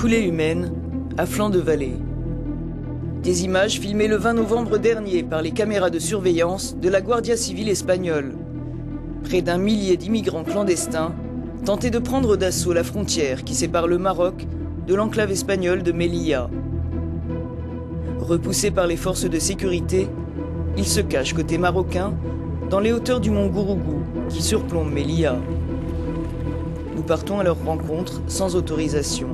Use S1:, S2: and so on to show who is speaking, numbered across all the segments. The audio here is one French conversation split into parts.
S1: coulée humaine à flanc de vallée. Des images filmées le 20 novembre dernier par les caméras de surveillance de la Guardia Civile espagnole. Près d'1 millier d'immigrants clandestins tentaient de prendre d'assaut la frontière qui sépare le Maroc de l'enclave espagnole de Melilla. Repoussés par les forces de sécurité, ils se cachent côté marocain dans les hauteurs du mont Gourougou qui surplombe Melilla. Nous partons à leur rencontre sans autorisation.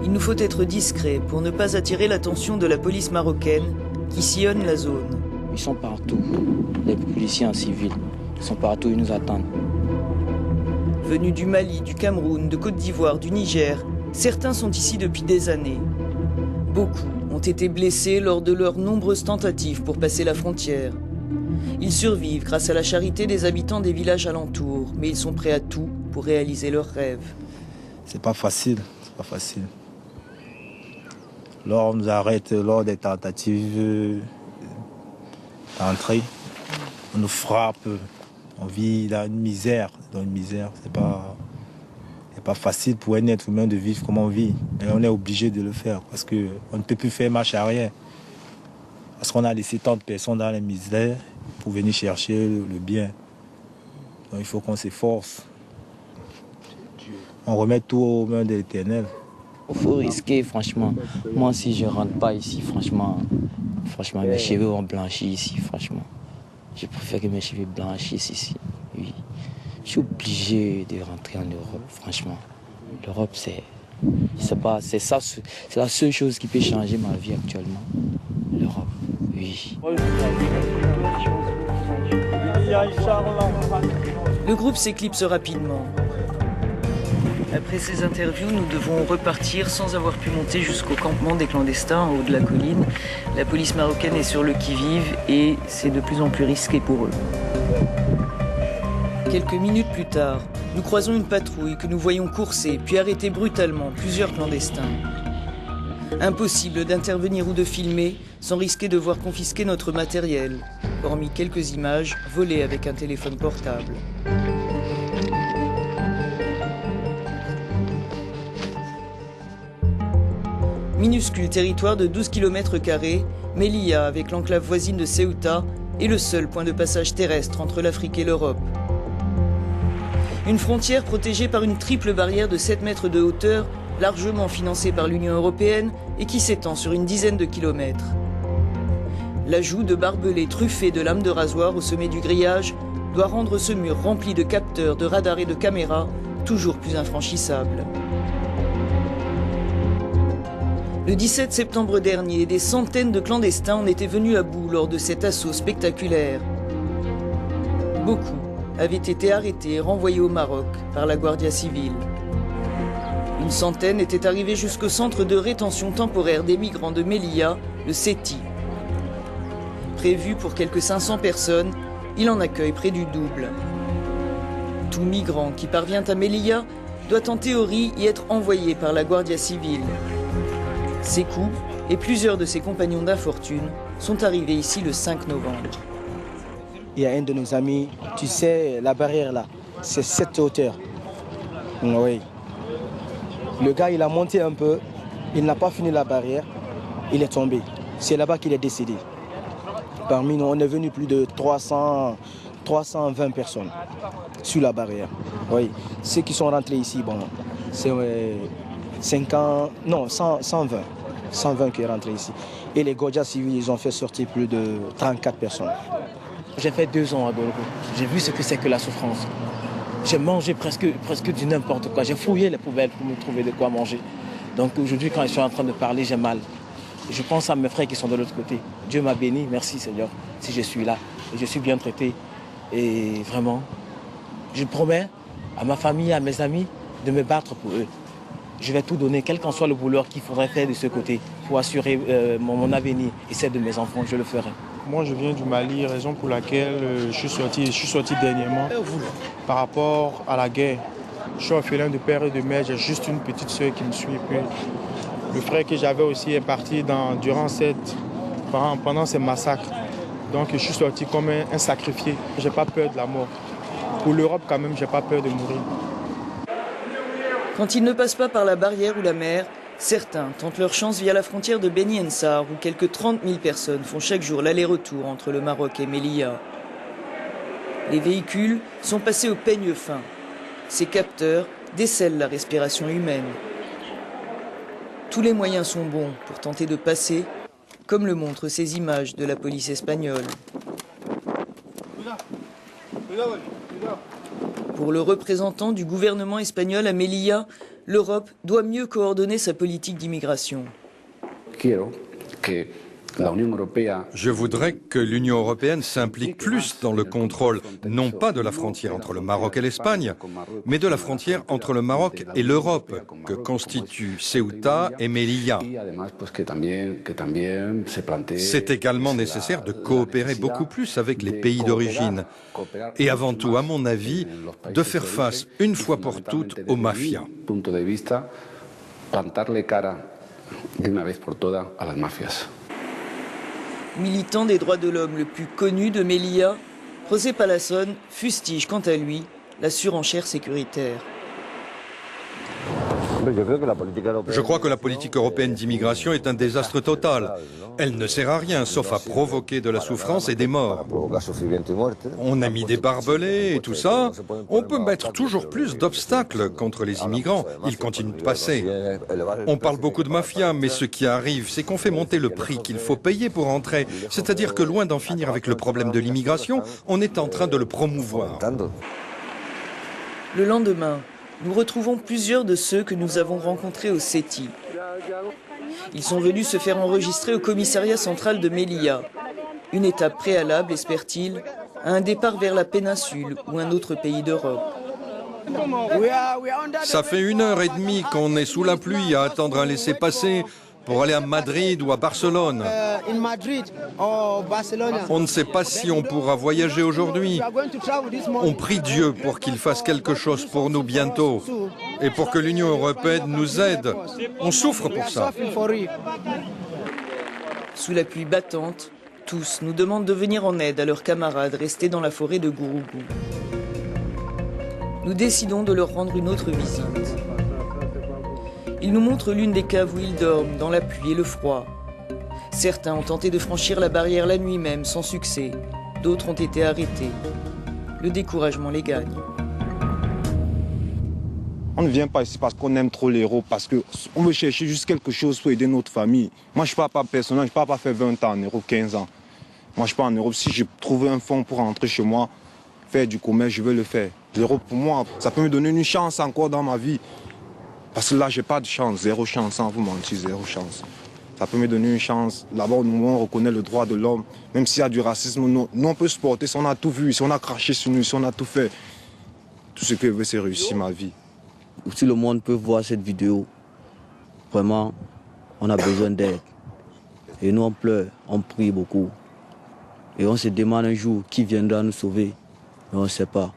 S1: Il nous faut être discrets pour ne pas attirer l'attention de la police marocaine qui sillonne la zone.
S2: Ils sont partout, les policiers en civil. Ils sont partout, ils nous attendent.
S1: Venus du Mali, du Cameroun, de Côte d'Ivoire, du Niger, certains sont ici depuis des années. Beaucoup ont été blessés lors de leurs nombreuses tentatives pour passer la frontière. Ils survivent grâce à la charité des habitants des villages alentours, mais ils sont prêts à tout pour réaliser leurs rêves.
S3: C'est pas facile, c'est pas facile. On nous arrête lors des tentatives d'entrée, on nous frappe, on vit dans une misère, c'est pas facile pour un être humain de vivre comme on vit. Mais on est obligé de le faire parce qu'on ne peut plus faire marche arrière. Parce qu'on a laissé tant de personnes dans la misère pour venir chercher le bien. Donc il faut qu'on s'efforce. On remet tout aux mains de l'Éternel.
S2: Il faut risquer, franchement. Moi, si je ne rentre pas ici, franchement, mes cheveux vont blanchir ici, franchement. Je préfère que mes cheveux blanchissent ici. Oui. Je suis obligé de rentrer en Europe, franchement. L'Europe, c'est la seule chose qui peut changer ma vie actuellement. L'Europe, oui.
S1: Le groupe s'éclipse rapidement. Après ces interviews, nous devons repartir sans avoir pu monter jusqu'au campement des clandestins en haut de la colline. La police marocaine est sur le qui-vive et c'est de plus en plus risqué pour eux. Quelques minutes plus tard, nous croisons une patrouille que nous voyons courser puis arrêter brutalement plusieurs clandestins. Impossible d'intervenir ou de filmer sans risquer de voir confisquer notre matériel, hormis quelques images volées avec un téléphone portable. Minuscule territoire de 12 km², Melilla, avec l'enclave voisine de Ceuta, est le seul point de passage terrestre entre l'Afrique et l'Europe. Une frontière protégée par une triple barrière de 7 mètres de hauteur, largement financée par l'Union européenne et qui s'étend sur une dizaine de kilomètres. L'ajout de barbelés truffés de lames de rasoir au sommet du grillage doit rendre ce mur rempli de capteurs, de radars et de caméras toujours plus infranchissable. Le 17 septembre dernier, des centaines de clandestins en étaient venus à bout lors de cet assaut spectaculaire. Beaucoup avaient été arrêtés et renvoyés au Maroc par la Guardia Civile. Une centaine était arrivée jusqu'au centre de rétention temporaire des migrants de Melilla, le CETI. Prévu pour quelques 500 personnes, il en accueille près du double. Tout migrant qui parvient à Melilla doit en théorie y être envoyé par la Guardia Civile. Sékou et plusieurs de ses compagnons d'infortune sont arrivés ici le 5 novembre.
S4: Il y a un de nos amis, tu sais, la barrière là, c'est cette hauteur. Oui. Le gars, il a monté un peu, il n'a pas fini la barrière, il est tombé. C'est là-bas qu'il est décédé. Parmi nous, on est venu plus de 320 personnes sur la barrière. Oui. Ceux qui sont rentrés ici, bon, c'est 120 qui est rentré ici. Et les Guardia Civile, ils ont fait sortir plus de 34 personnes.
S5: J'ai fait 2 ans à Gologo. J'ai vu ce que c'est que la souffrance. J'ai mangé presque du n'importe quoi. J'ai fouillé les poubelles pour me trouver de quoi manger. Donc aujourd'hui, quand je suis en train de parler, j'ai mal. Et je pense à mes frères qui sont de l'autre côté. Dieu m'a béni, merci Seigneur, si je suis là. Et je suis bien traité. Et vraiment, je promets à ma famille, à mes amis, de me battre pour eux. Je vais tout donner, quel qu'en soit le boulot qu'il faudrait faire de ce côté, pour assurer mon avenir et celle de mes enfants, je le ferai.
S6: Moi, je viens du Mali, raison pour laquelle je suis sorti dernièrement par rapport à la guerre. Je suis orphelin de père et de mère, j'ai juste une petite soeur qui me suit. Puis le frère que j'avais aussi est parti pendant ces massacres. Donc je suis sorti comme un sacrifié. Je n'ai pas peur de la mort. Pour l'Europe quand même, je n'ai pas peur de mourir.
S1: Quand ils ne passent pas par la barrière ou la mer, Certains tentent leur chance via la frontière de Beni Ensar, où quelques 30 000 personnes font chaque jour l'aller-retour entre le Maroc et Melilla. Les véhicules sont passés au peigne fin. Ces capteurs décèlent la respiration humaine. Tous les moyens sont bons pour tenter de passer, comme le montrent ces images de la police espagnole. Pour le représentant du gouvernement espagnol à Melilla, l'Europe doit mieux coordonner sa politique d'immigration.
S7: Je voudrais que l'Union européenne s'implique plus dans le contrôle, non pas de la frontière entre le Maroc et l'Espagne, mais de la frontière entre le Maroc et l'Europe, que constituent Ceuta et Melilla. C'est également nécessaire de coopérer beaucoup plus avec les pays d'origine. Et avant tout, à mon avis, de faire face une fois pour toutes aux mafias.
S1: Militant des droits de l'homme le plus connu de Melilla, José Palazón fustige quant à lui la surenchère sécuritaire.
S7: Je crois que la politique européenne d'immigration est un désastre total. Elle ne sert à rien, sauf à provoquer de la souffrance et des morts. On a mis des barbelés et tout ça. On peut mettre toujours plus d'obstacles contre les immigrants. Ils continuent de passer. On parle beaucoup de mafia, mais ce qui arrive, c'est qu'on fait monter le prix qu'il faut payer pour entrer. C'est-à-dire que loin d'en finir avec le problème de l'immigration, on est en train de le promouvoir.
S1: Le lendemain, nous retrouvons plusieurs de ceux que nous avons rencontrés au CETI. Ils sont venus se faire enregistrer au commissariat central de Melilla. Une étape préalable, espère-t-il, à un départ vers la péninsule ou un autre pays d'Europe.
S7: Ça fait 1h30 qu'on est sous la pluie à attendre un laissez-passer pour aller à Madrid ou à Barcelone. On ne sait pas si on pourra voyager aujourd'hui. On prie Dieu pour qu'il fasse quelque chose pour nous bientôt et pour que l'Union européenne nous aide. On souffre pour ça.
S1: Sous la pluie battante, tous nous demandent de venir en aide à leurs camarades restés dans la forêt de Gourougou. Nous décidons de leur rendre une autre visite. Ils nous montrent l'une des caves où ils dorment, dans la pluie et le froid. Certains ont tenté de franchir la barrière la nuit même, sans succès. D'autres ont été arrêtés. Le découragement les gagne.
S8: On ne vient pas ici parce qu'on aime trop les héros, parce qu'on veut chercher juste quelque chose pour aider notre famille. Moi, je ne parle pas personnellement, je ne parle pas faire 20 ans en Europe, 15 ans. Moi, je pars en Europe. Si je trouve un fonds pour rentrer chez moi, faire du commerce, je veux le faire. L'Europe, pour moi, ça peut me donner une chance encore dans ma vie. Parce que là, je n'ai pas de chance, zéro chance, sans vous mentir, zéro chance. Ça peut me donner une chance. Là-bas, nous, on reconnaît le droit de l'homme. Même s'il y a du racisme, nous, on peut se porter. Si on a tout vu, si on a craché sur nous, si on a tout fait, tout ce que je veux, c'est réussir ma vie.
S2: Si le monde peut voir cette vidéo, vraiment, on a besoin d'aide. Et nous, on pleure, on prie beaucoup. Et on se demande un jour qui viendra nous sauver. Mais on ne sait pas.